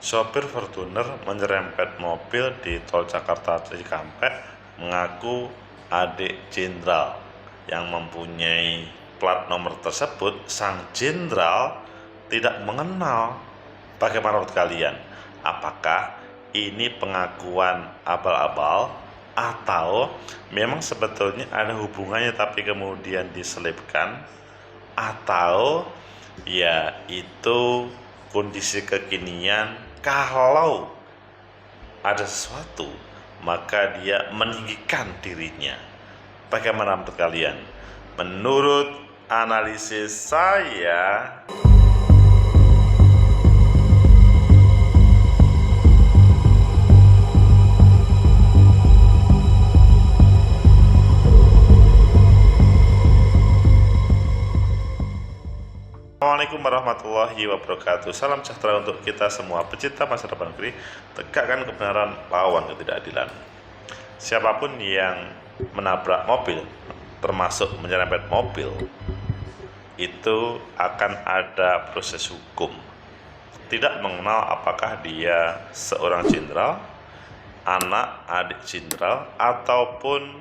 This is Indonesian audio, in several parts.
Sopir Fortuner menyerempet mobil di tol Jakarta Cikampek mengaku adik jenderal yang mempunyai plat nomor tersebut. Sang jenderal tidak mengenal. Bagaimana menurut kalian? Apakah ini pengakuan abal-abal atau memang sebetulnya ada hubungannya tapi kemudian diselipkan, atau ya itu kondisi kekinian? Kalau ada sesuatu maka dia meninggikan dirinya. Bagaimana menurut kalian? Menurut analisis saya, Assalamualaikum warahmatullahi wabarakatuh. Salam sejahtera untuk kita semua pecinta masa depan negeri. Tegakkan kebenaran, lawan ketidakadilan. Siapapun yang menabrak mobil, termasuk menyerempet mobil, itu akan ada proses hukum. Tidak mengenal apakah dia seorang jenderal, anak adik jenderal, ataupun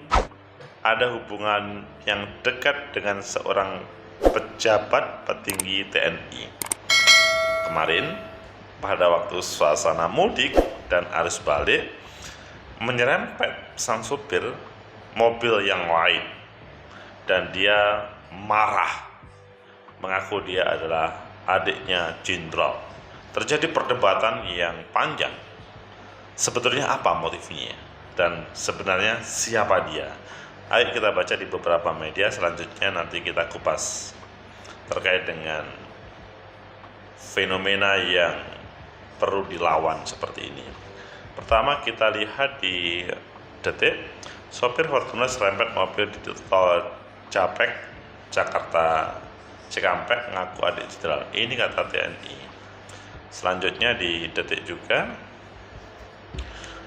ada hubungan yang dekat dengan seorang pejabat petinggi TNI. Kemarin pada waktu suasana mudik dan arus balik, menyerempet sang supir mobil yang lain dan dia marah, mengaku dia adalah adiknya jenderal. Terjadi perdebatan yang panjang. Sebetulnya apa motifnya dan sebenarnya siapa dia? Ayo kita baca di beberapa media, selanjutnya nanti kita kupas terkait dengan fenomena yang perlu dilawan seperti ini. Pertama kita lihat di Detik, sopir Fortuner serempet mobil di tol Japek Jakarta Cikampek ngaku adik jenderal. Ini kata TNI. Selanjutnya di Detik juga,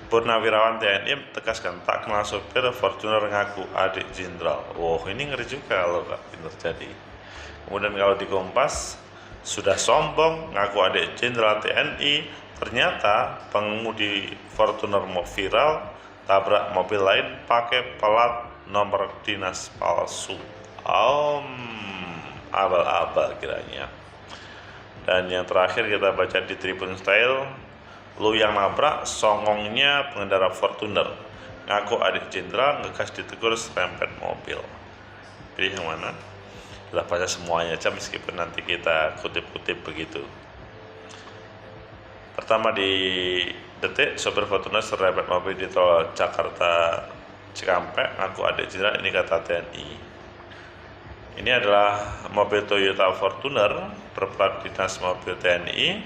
Purnawirawan TNI tegaskan tak kenal sopir Fortuner ngaku adik jenderal. Ini ngeri juga kalau terjadi. Kemudian kalau di Kompas, sudah sombong ngaku adik jenderal TNI, ternyata pengemudi Fortuner viral tabrak mobil lain pakai plat nomor dinas palsu. Abal-abal kiranya. Dan yang terakhir kita baca di Tribun Style, lu yang nabrak songongnya pengendara Fortuner, ngaku adik jenderal ngegas ditegur serempet mobil. Pilih yang mana? Kita baca semuanya aja meskipun nanti kita kutip-kutip begitu. Pertama di Detik, sopir Fortuner serempet mobil di tol Jakarta Cikampek ngaku adik jenderal. Ini kata TNI. Ini adalah mobil Toyota Fortuner berplat dinas mobil TNI,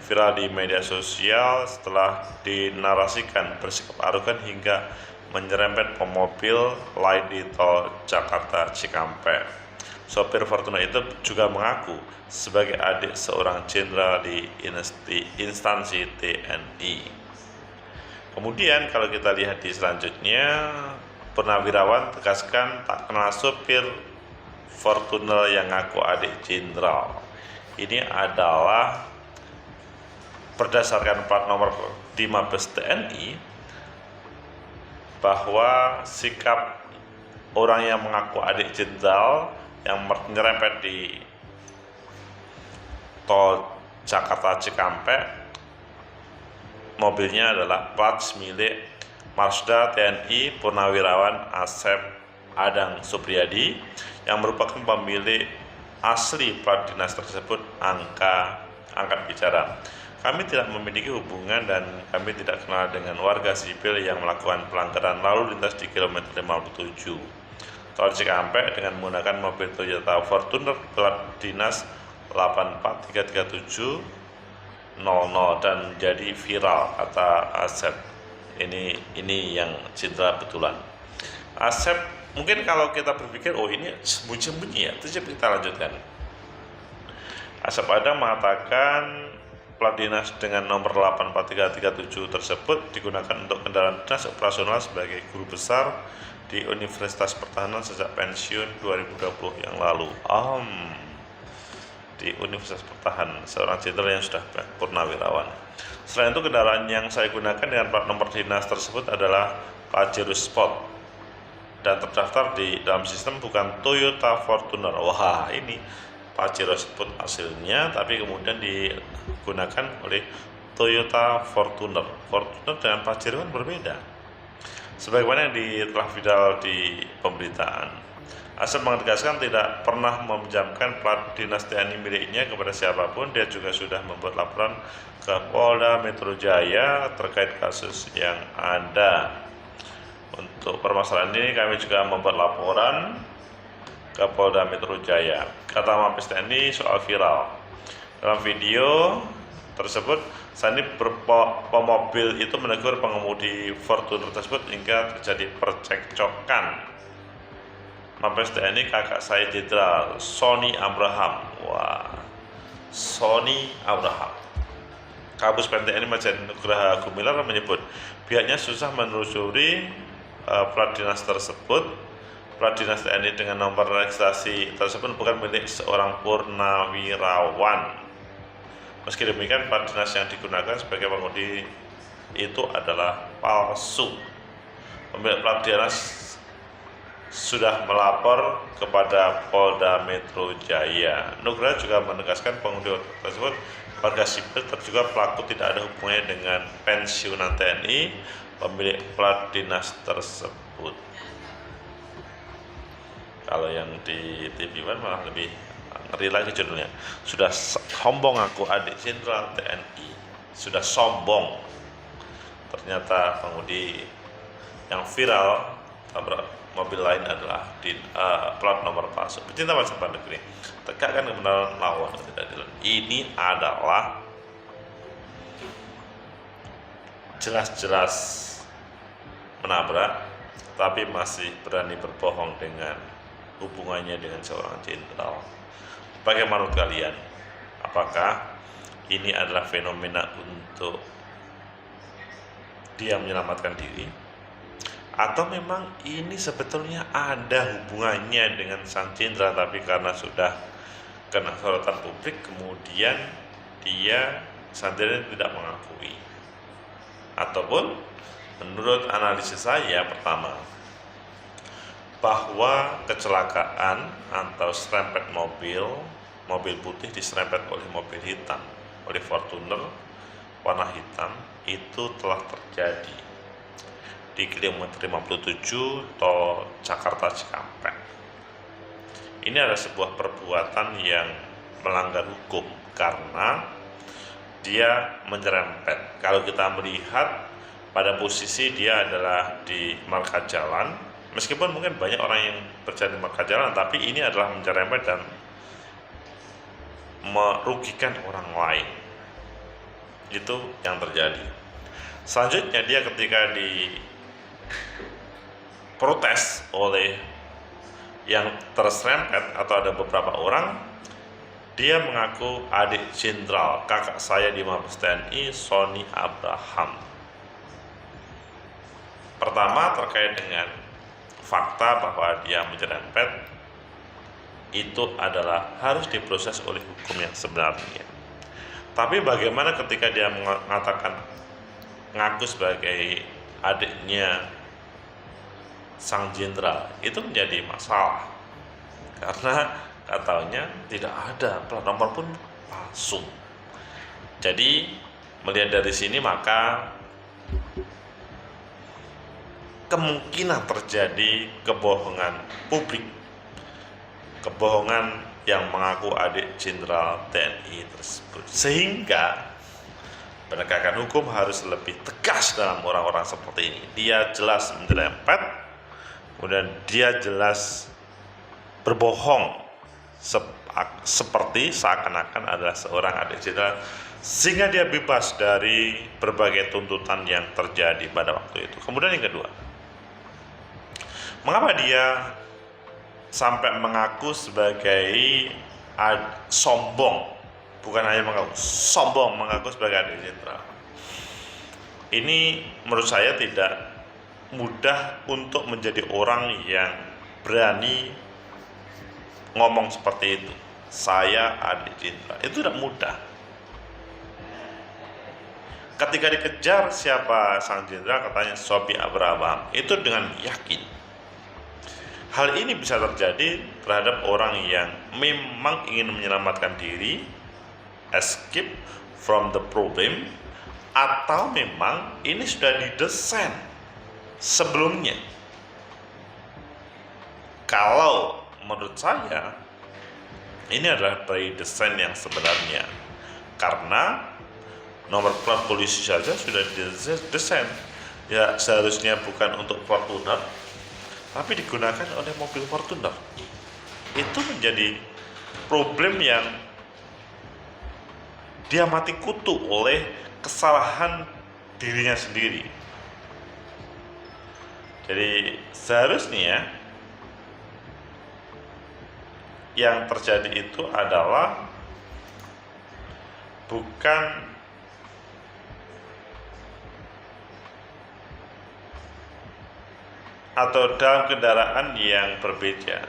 viral di media sosial setelah dinarasikan bersikap arogan hingga menyerempet pemobil lain di tol Jakarta Cikampek. Sopir Fortuner itu juga mengaku sebagai adik seorang jenderal di instansi TNI. Kemudian kalau kita lihat di selanjutnya, Purnawirawan tegaskan tak kenal sopir Fortuner yang ngaku adik jenderal. Ini adalah berdasarkan plat nomor di Mabes TNI, bahwa sikap orang yang mengaku adik jenderal yang menyerempet di tol Jakarta Cikampek, mobilnya adalah plat milik Marsda TNI Purnawirawan Asep Adang Supriyadi yang merupakan pemilik asli plat dinas tersebut. Angkat bicara, kami tidak memiliki hubungan dan kami tidak kenal dengan warga sipil yang melakukan pelanggaran lalu lintas di kilometer 57 tol Cikampek dengan menggunakan mobil Toyota Fortuner plat dinas 8433700 dan jadi viral, kata Asep. Ini yang jenderal betulan. Asep, mungkin kalau kita berpikir ini sembunyi-sembunyi ya, itu kita lanjutkan. Asep Adang mengatakan plat dinas dengan nomor 84337 tersebut digunakan untuk kendaraan dinas operasional sebagai guru besar di Universitas Pertahanan sejak pensiun 2020 yang lalu. di Universitas Pertahanan, seorang jenderal yang sudah purnawirawan. Selain itu, kendaraan yang saya gunakan dengan plat nomor dinas tersebut adalah Pajero Sport dan terdaftar di dalam sistem bukan Toyota Fortuner. Wah, ini Pajero Sport hasilnya, tapi kemudian digunakan oleh Toyota Fortuner. Fortuner dengan Pajero kan berbeda. Sebagaimana yang telah viral di pemberitaan, Asep menegaskan tidak pernah meminjamkan plat dinas TNI miliknya kepada siapapun. Dia juga sudah membuat laporan ke Polda Metro Jaya terkait kasus yang ada. Untuk permasalahan ini kami juga membuat laporan ke Polda Metro Jaya. Kata Mabes TNI soal viral. Dalam video tersebut, Sandi pemobil itu menegur pengemudi Fortuner tersebut hingga terjadi percekcokan. Mabes TNI kakak saya Jenderal Sony Abraham. Wah, Sony Abraham. Kabus TNI Majen Nugraha Gumilar menyebut pihaknya susah menelusuri plat dinas tersebut. Plat dinas TNI dengan nomor registrasi tersebut bukan milik seorang purnawirawan. Meski demikian, plat dinas yang digunakan sebagai pengemudi itu adalah palsu. Pemilik plat dinas sudah melapor kepada Polda Metro Jaya. Nugraha juga menegaskan pengemudi tersebut warga sipil, juga pelaku tidak ada hubungannya dengan pensiunan TNI pemilik plat dinas tersebut. Kalau yang di TV One malah lebih ngeri lagi judulnya. Sudah sombong aku adik jenderal TNI. Sudah sombong. Ternyata pengemudi yang viral tabrak mobil lain adalah plat nomor palsu. Pecinta bangsa dan negeri, tegakkan kebenaran, lawan ketidakadilan. Ini adalah jelas-jelas menabrak, tapi masih berani berbohong dengan hubungannya dengan seorang jenderal. Bagaimana menurut kalian? Apakah ini adalah fenomena untuk dia menyelamatkan diri? Atau memang ini sebetulnya ada hubungannya dengan sang jenderal, tapi karena sudah kena sorotan publik, kemudian dia sendiri tidak mengakui. Ataupun menurut analisis saya, pertama, bahwa kecelakaan atau serempet mobil putih diserempet oleh mobil hitam, oleh Fortuner warna hitam, itu telah terjadi di kilometer 57 tol Jakarta Cikampek. Ini adalah sebuah perbuatan yang melanggar hukum karena dia menyerempet. Kalau kita melihat pada posisi dia adalah di marka jalan, meskipun mungkin banyak orang yang berjalan di marka jalan, tapi ini adalah menyerempet dan merugikan orang lain. Itu yang terjadi. Selanjutnya dia ketika protes oleh yang terserempet atau ada beberapa orang, dia mengaku adik jenderal kakak saya di Mabes TNI, Sony Abraham. Pertama, terkait dengan fakta bahwa dia menyerempet, itu adalah harus diproses oleh hukum yang sebenarnya. Tapi bagaimana ketika dia mengatakan ngaku sebagai adiknya sang jenderal, itu menjadi masalah karena katanya tidak ada plat nomor pun palsu. Jadi melihat dari sini, maka kemungkinan terjadi kebohongan publik, kebohongan yang mengaku adik jenderal TNI tersebut, sehingga penegakan hukum harus lebih tegas dalam orang-orang seperti ini. Dia jelas menyerempet, kemudian dia jelas berbohong seperti seakan-akan adalah seorang adik jenderal, sehingga dia bebas dari berbagai tuntutan yang terjadi pada waktu itu. Kemudian yang kedua, mengapa dia sampai mengaku sebagai sombong? Bukan hanya mengaku, sombong mengaku sebagai adik jenderal. Ini menurut saya tidak mudah untuk menjadi orang yang berani ngomong seperti itu. saya adik jenderal. Itu tidak mudah. Ketika dikejar siapa sang jenderal, katanya Sobi Abraham, itu dengan yakin. Hal ini bisa terjadi terhadap orang yang memang ingin menyelamatkan diri, escape from the problem, atau memang ini sudah didesain sebelumnya. Kalau menurut saya ini adalah by design yang sebenarnya, karena nomor plat polisi saja sudah didesain ya, seharusnya bukan untuk Fortuner tapi digunakan oleh mobil Fortuner. Itu menjadi problem yang dia mati kutu oleh kesalahan dirinya sendiri. Jadi seharusnya yang terjadi itu adalah bukan atau dalam kendaraan yang berbeda.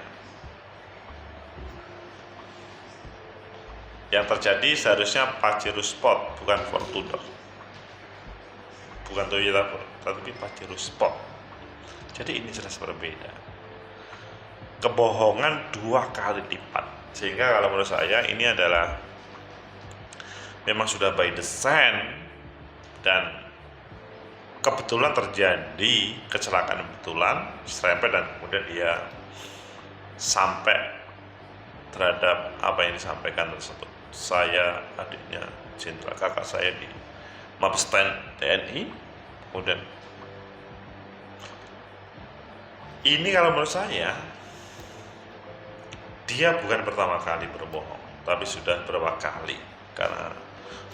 Yang terjadi seharusnya Pajero Sport, bukan Fortuner, bukan Toyota, tapi Pajero Sport. Jadi ini jelas berbeda. Kebohongan 2 kali lipat. Sehingga kalau menurut saya ini adalah memang sudah by design, dan kebetulan terjadi kecelakaan kebetulan, serempet, dan kemudian dia sampai terhadap apa yang disampaikan tersebut. Saya adiknya jenderal, kakak saya di Mabes TNI. Kemudian ini kalau menurut saya dia bukan pertama kali berbohong, tapi sudah berapa kali. Karena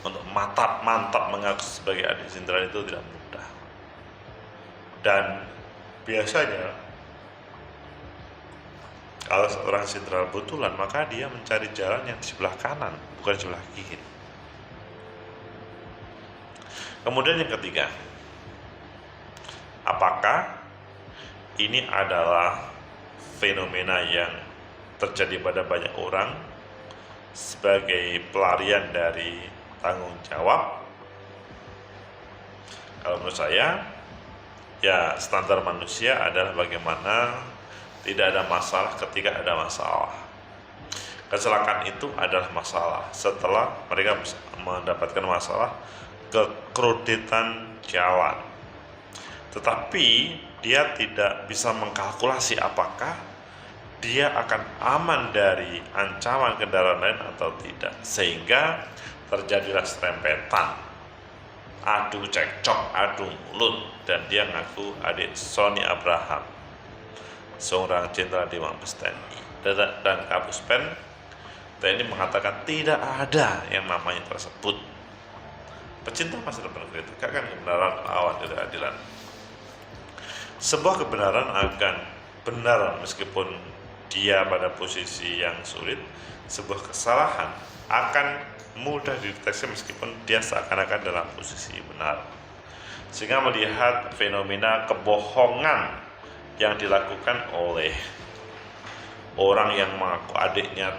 untuk mantap mengaku sebagai adik jenderal itu tidak mudah. Dan biasanya kalau seorang jenderal betulan, maka dia mencari jalan yang di sebelah kanan, bukan di sebelah kiri. Kemudian yang ketiga, apakah ini adalah fenomena yang terjadi pada banyak orang sebagai pelarian dari tanggung jawab? Kalau menurut saya, ya standar manusia adalah bagaimana tidak ada masalah ketika ada masalah. Kecelakaan itu adalah masalah setelah mereka mendapatkan masalah kekreditan jalan. Tetapi dia tidak bisa mengkalkulasi apakah dia akan aman dari ancaman kendaraan lain atau tidak, sehingga terjadilah serempetan, adu cekcok, adu mulut, dan dia ngaku adik Sony Abraham, seorang jenderal di Mabes TNI. Dan Kapus Pen TNI mengatakan tidak ada yang namanya tersebut. Pecinta masa depan negeri tegakkan kebenaran, lawan ketidakadilan. Sebuah kebenaran akan benar meskipun dia pada posisi yang sulit. Sebuah kesalahan akan mudah dideteksi meskipun dia seakan-akan dalam posisi benar. Sehingga melihat fenomena kebohongan yang dilakukan oleh orang yang mengaku adiknya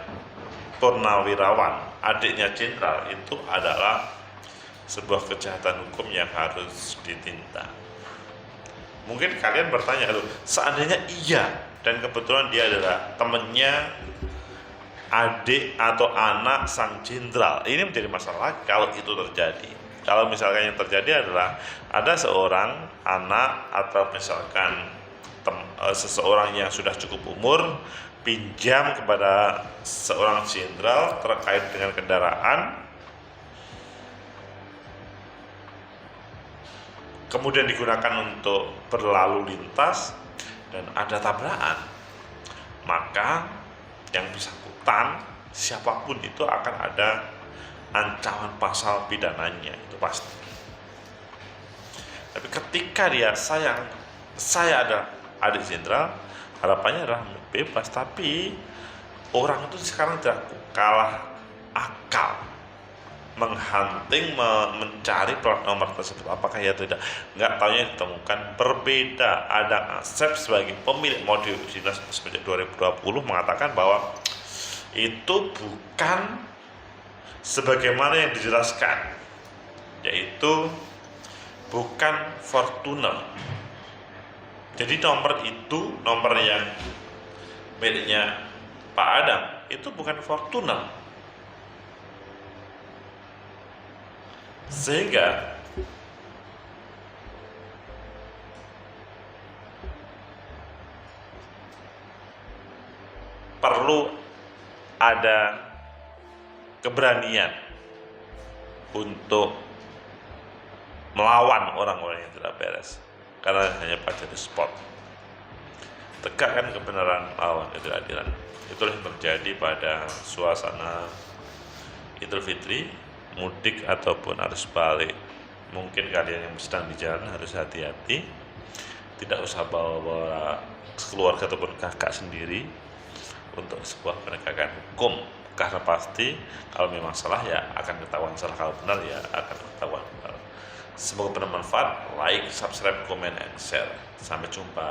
purnawirawan, adiknya jenderal, itu adalah sebuah kejahatan hukum yang harus ditindak. Mungkin kalian bertanya, loh, seandainya iya dan kebetulan dia adalah temannya adik atau anak sang jenderal, ini menjadi masalah kalau itu terjadi. Kalau misalkan yang terjadi adalah ada seorang anak atau misalkan seseorang yang sudah cukup umur pinjam kepada seorang jenderal terkait dengan kendaraan, kemudian digunakan untuk berlalu lintas dan ada tabrakan, maka yang bersangkutan siapapun itu akan ada ancaman pasal pidananya, itu pasti. Tapi ketika dia saya ada adik jenderal, harapannya adalah bebas. Tapi orang itu sekarang tidak kalah akal menghunting, mencari plat nomor tersebut apakah ya atau tidak. Nggak tahunya ditemukan berbeda. Ada Asep sebagai pemilik mobil dinas sejak 2020 mengatakan bahwa itu bukan sebagaimana yang dijelaskan, yaitu bukan Fortuner. Jadi nomor itu, nomor yang miliknya Pak Adam itu bukan Fortuner. Sehingga perlu ada keberanian untuk melawan orang-orang yang tidak beres, karena hanya pada di spot. Tegakkan kebenaran, lawan ketidakadilan. Itulah yang terjadi pada suasana Idul Fitri, mudik ataupun arus balik. Mungkin kalian yang sedang di jalan harus hati-hati, tidak usah bawa keluarga ataupun kakak sendiri untuk sebuah penegakan hukum, karena pasti kalau memang salah ya akan ketahuan salah, kalau benar ya akan ketahuan benar. Semoga bermanfaat. Like, subscribe, komen, and share. Sampai jumpa.